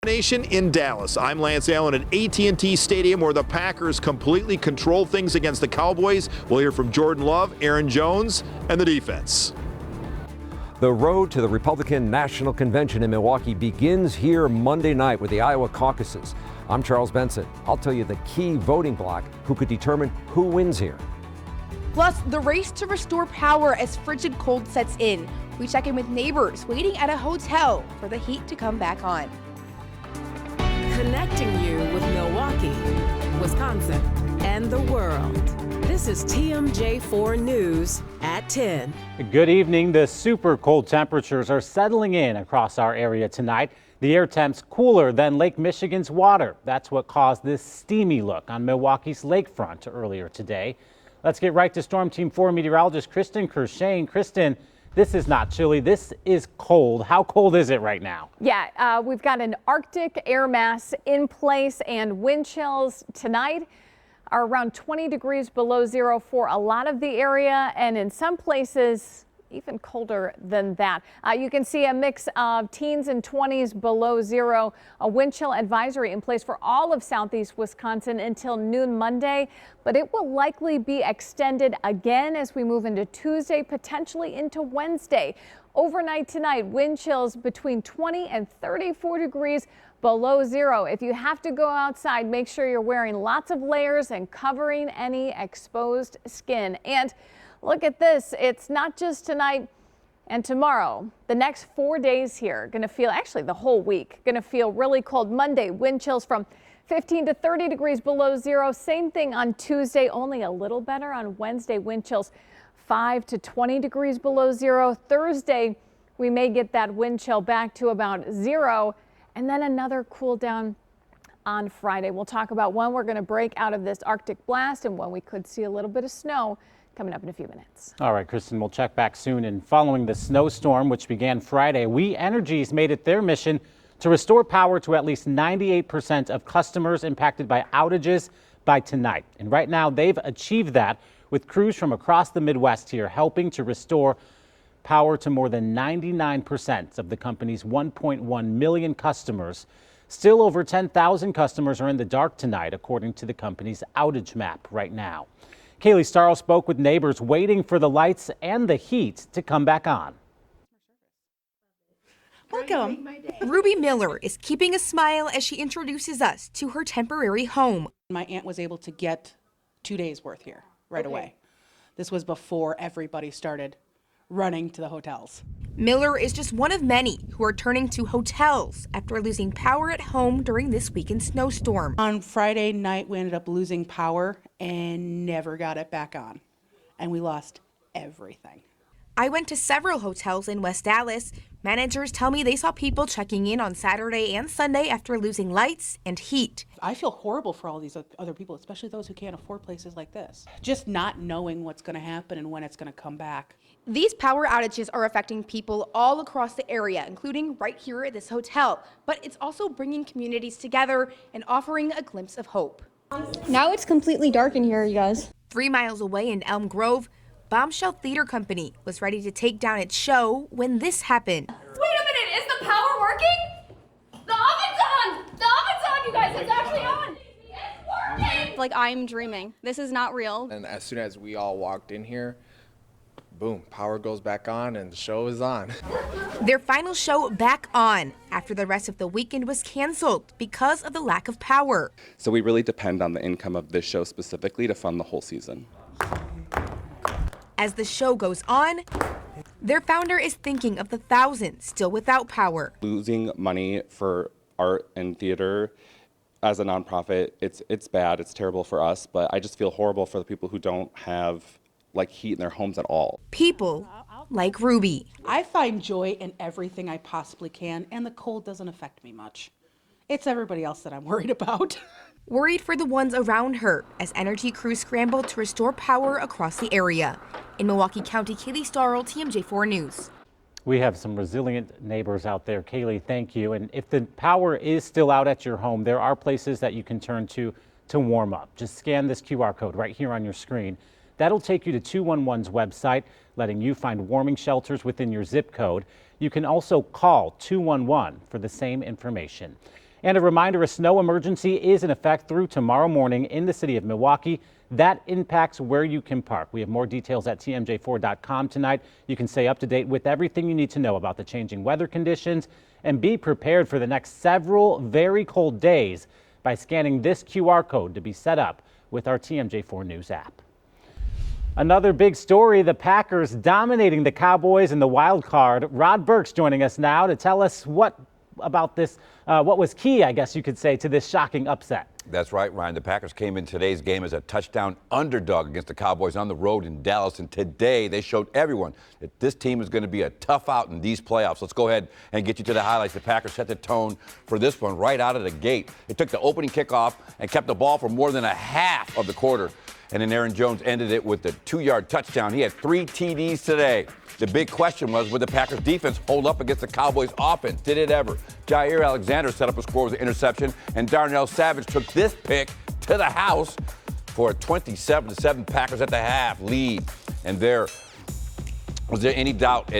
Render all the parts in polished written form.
Nation in Dallas. I'm Lance Allen at AT&T Stadium, where the Packers completely control things against the Cowboys. We'll hear from Jordan Love, Aaron Jones, and the defense. The road to the Republican National Convention in Milwaukee begins here Monday night with the Iowa caucuses. I'm Charles Benson. I'll tell you the key voting bloc who could determine who wins here. Plus, the race to restore power as frigid cold sets in. We check in with neighbors waiting at a hotel for the heat to come back on. Connecting you with Milwaukee, Wisconsin, and the world. This is TMJ4 News at 10. Good evening. The super cold temperatures are settling in across our area tonight. The air temps cooler than Lake Michigan's water. That's what caused this steamy look on Milwaukee's lakefront earlier today. Let's get right to Storm Team 4 meteorologist Kristen Kershane. Kristen, this is not chilly. This is cold. How cold is it right now? Yeah, we've got an Arctic air mass in place, and wind chills tonight are around 20 degrees below zero for a lot of the area, and in some places even colder than that. You can see a mix of teens and 20s below zero. A wind chill advisory in place for all of southeast Wisconsin until noon Monday, but it will likely be extended again as we move into Tuesday, potentially into Wednesday. Overnight tonight, wind chills between 20 and 34 degrees below zero. If you have to go outside, make sure you're wearing lots of layers and covering any exposed skin. And look at this. It's not just tonight and tomorrow. The next 4 days here going to feel, actually the whole week, going to feel really cold. Monday, wind chills from 15 to 30 degrees below zero. Same thing on Tuesday, only a little better on Wednesday. Wind chills 5 to 20 degrees below zero. Thursday, we may get that wind chill back to about zero, and then another cool down on Friday. We'll talk about when we're going to break out of this Arctic blast and when we could see a little bit of snow coming up in a few minutes. All right, Kristen, we'll check back soon. And following the snowstorm, which began Friday, We Energies made it their mission to restore power to at least 98% of customers impacted by outages by tonight. And right now, they've achieved that with crews from across the Midwest here helping to restore power to more than 99% of the company's 1.1 million customers. Still over 10,000 customers are in the dark tonight, according to the company's outage map right now. Kaylee Starl spoke with neighbors waiting for the lights and the heat to come back on. Welcome. Ruby Miller is keeping a smile as she introduces us to her temporary home. My aunt was able to get 2 days worth here right away. This was before everybody started running to the hotels. Miller is just one of many who are turning to hotels after losing power at home during this weekend snowstorm. On Friday night, we ended up losing power and never got it back on. And we lost everything. I went to several hotels in West Dallas. Managers tell me they saw people checking in on Saturday and Sunday after losing lights and heat. I feel horrible for all these other people, especially those who can't afford places like this. Just not knowing what's going to happen and when it's going to come back. These power outages are affecting people all across the area, including right here at this hotel. But it's also bringing communities together and offering a glimpse of hope. Now it's completely dark in here, you guys. 3 miles away in Elm Grove, Bombshell Theater Company was ready to take down its show when this happened. Wait a minute, is the power working? The oven's on! The oven's on, you guys, it's actually on! It's working! Like, I'm dreaming. This is not real. And as soon as we all walked in here, boom, power goes back on and the show is on. Their final show back on after the rest of the weekend was canceled because of the lack of power. So we really depend on the income of this show specifically to fund the whole season. As the show goes on, their founder is thinking of the thousands still without power. Losing money for art and theater as a nonprofit, it's bad, it's terrible for us, but I just feel horrible for the people who don't have heat in their homes at all. People like Ruby. I find joy in everything I possibly can, and the cold doesn't affect me much. It's everybody else that I'm worried about. Worried for the ones around her as energy crews scramble to restore power across the area. In Milwaukee County, Kaylee Starl, TMJ4 News. We have some resilient neighbors out there. Kaylee, thank you. And if the power is still out at your home, there are places that you can turn to warm up. Just scan this QR code right here on your screen. That'll take you to 211's website, letting you find warming shelters within your zip code. You can also call 211 for the same information. And a reminder, a snow emergency is in effect through tomorrow morning in the city of Milwaukee. That impacts where you can park. We have more details at TMJ4.com tonight. You can stay up to date with everything you need to know about the changing weather conditions and be prepared for the next several very cold days by scanning this QR code to be set up with our TMJ4 News app. Another big story, the Packers dominating the Cowboys in the wild card. Rod Burks joining us now to tell us what was key, I guess you could say, to this shocking upset. That's right, Ryan. The Packers came in today's game as a touchdown underdog against the Cowboys on the road in Dallas. And today they showed everyone that this team is going to be a tough out in these playoffs. Let's go ahead and get you to the highlights. The Packers set the tone for this one right out of the gate. They took the opening kickoff and kept the ball for more than a half of the quarter. And then Aaron Jones ended it with a 2-yard touchdown. He had 3 TDs today. The big question was, would the Packers defense hold up against the Cowboys offense? Did it ever? Jair Alexander set up a score with an interception, and Darnell Savage took this pick to the house for a 27-7 Packers at the half lead. And was there any doubt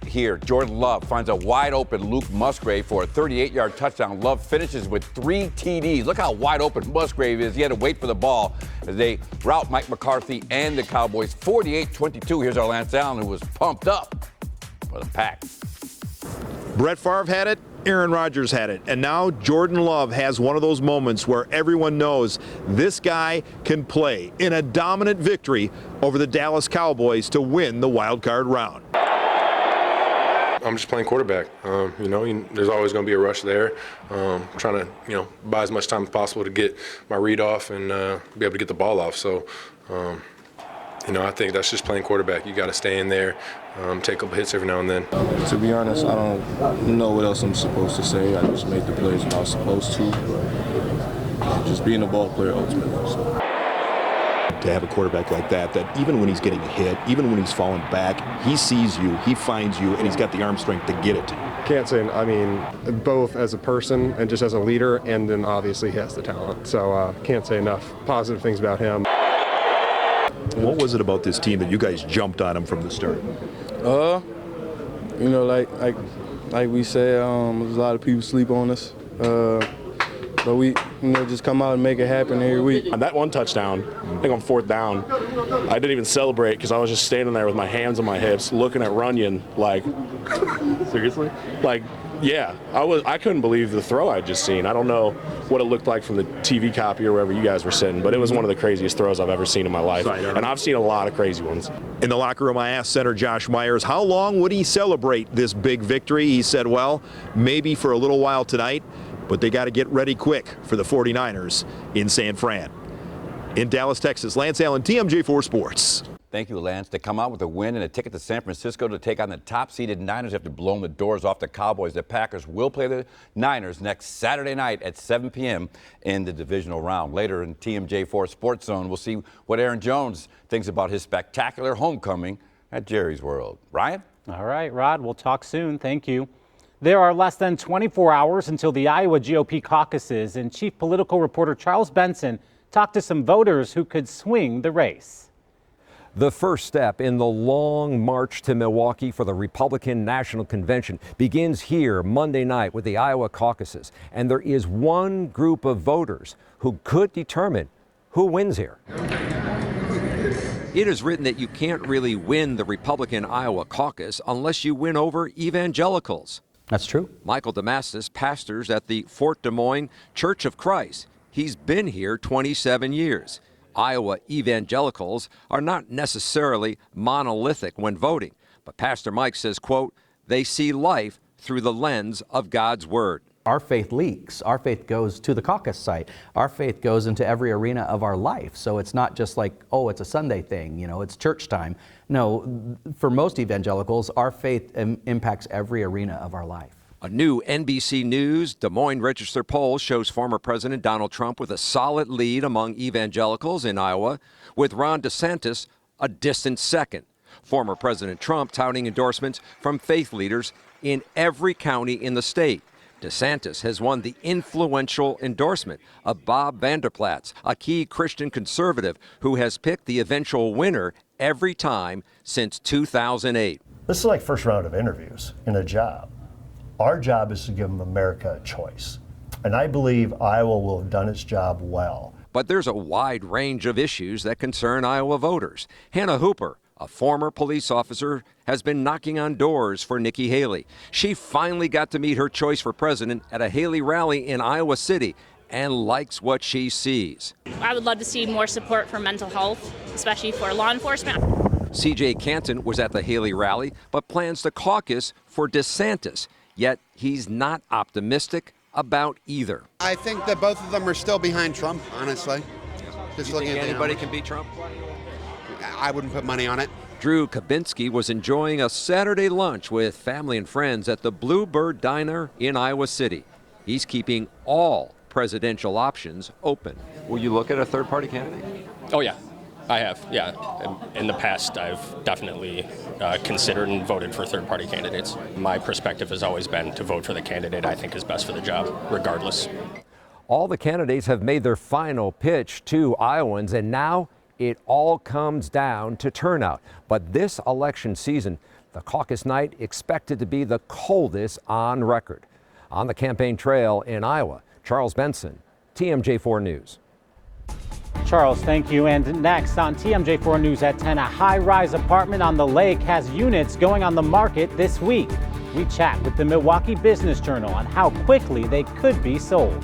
here? Jordan Love finds a wide-open Luke Musgrave for a 38-yard touchdown. Love finishes with 3 TDs. Look how wide open Musgrave is. He had to wait for the ball as they rout Mike McCarthy and the Cowboys 48-22. Here's our Lance Allen, who was pumped up for the Pack. Brett Favre had it. Aaron Rodgers had it. And now Jordan Love has one of those moments where everyone knows this guy can play in a dominant victory over the Dallas Cowboys to win the wild card round. I'm just playing quarterback. There's always going to be a rush there. Trying to, buy as much time as possible to get my read off and be able to get the ball off. So, I think that's just playing quarterback. You got to stay in there, take a couple hits every now and then. To be honest, I don't know what else I'm supposed to say. I just made the plays when I was supposed to. Just being a ball player ultimately. So. To have a quarterback like that even when he's getting hit, even when he's falling back, he sees you, he finds you, and he's got the arm strength to get it to you. Can't say, both as a person and just as a leader, and then obviously he has the talent. So can't say enough positive things about him. What was it about this team that you guys jumped on him from the start? Like we said, there's a lot of people sleep on us. But we, just come out and make it happen every week. On that one touchdown, I think on 4th down, I didn't even celebrate because I was just standing there with my hands on my hips, looking at Runyon like, seriously? Like, yeah, I couldn't believe the throw I'd just seen. I don't know what it looked like from the TV copy or wherever you guys were sitting, but it was one of the craziest throws I've ever seen in my life. And I've seen a lot of crazy ones. In the locker room, I asked center Josh Myers how long would he celebrate this big victory. He said, well, maybe for a little while tonight, but they got to get ready quick for the 49ers in San Fran. In Dallas, Texas, Lance Allen, TMJ4 Sports. Thank you, Lance. They come out with a win and a ticket to San Francisco to take on the top-seeded Niners after blowing the doors off the Cowboys. The Packers will play the Niners next Saturday night at 7 p.m. in the divisional round. Later in TMJ4 Sports Zone, we'll see what Aaron Jones thinks about his spectacular homecoming at Jerry's World. Ryan? All right, Rod, we'll talk soon. Thank you. There are less than 24 hours until the Iowa GOP caucuses, and Chief Political Reporter Charles Benson talked to some voters who could swing the race. The first step in the long march to Milwaukee for the Republican National Convention begins here Monday night with the Iowa caucuses. And there is one group of voters who could determine who wins here. It is written that you can't really win the Republican Iowa caucus unless you win over evangelicals. That's true. Michael Damastis pastors at the Fort Des Moines Church of Christ. He's been here 27 years. Iowa evangelicals are not necessarily monolithic when voting, but Pastor Mike says, quote, they see life through the lens of God's word. Our faith leaks. Our faith goes to the caucus site. Our faith goes into every arena of our life. So it's not just like, oh, it's a Sunday thing, it's church time. No, for most evangelicals, our faith impacts every arena of our life. A new NBC News Des Moines Register poll shows former President Donald Trump with a solid lead among evangelicals in Iowa, with Ron DeSantis a distant second. Former President Trump touting endorsements from faith leaders in every county in the state. DeSantis has won the influential endorsement of Bob Vanderplaats, a key Christian conservative who has picked the eventual winner every time since 2008. This is like first round of interviews in a job. Our job is to give America a choice. And I believe Iowa will have done its job well. But there's a wide range of issues that concern Iowa voters. Hannah Hooper, a former police officer, has been knocking on doors for Nikki Haley. She finally got to meet her choice for president at a Haley rally in Iowa City and likes what she sees. I would love to see more support for mental health, especially for law enforcement. CJ Canton was at the Haley rally, but plans to caucus for DeSantis. Yet he's not optimistic about either. I think that both of them are still behind Trump, honestly. Just you looking think at anybody can beat Trump? I wouldn't put money on it. Drew Kabinski was enjoying a Saturday lunch with family and friends at the Bluebird Diner in Iowa City. He's keeping all presidential options open. Will you look at a third-party candidate? Oh, yeah. I have, yeah. In the past, I've definitely considered and voted for third-party candidates. My perspective has always been to vote for the candidate I think is best for the job, regardless. All the candidates have made their final pitch to Iowans, and now it all comes down to turnout. But this election season, the caucus night expected to be the coldest on record. On the campaign trail in Iowa, Charles Benson, TMJ4 News. Charles, thank you. And next on TMJ4 News at 10, a high-rise apartment on the lake has units going on the market this week. We chat with the Milwaukee Business Journal on how quickly they could be sold.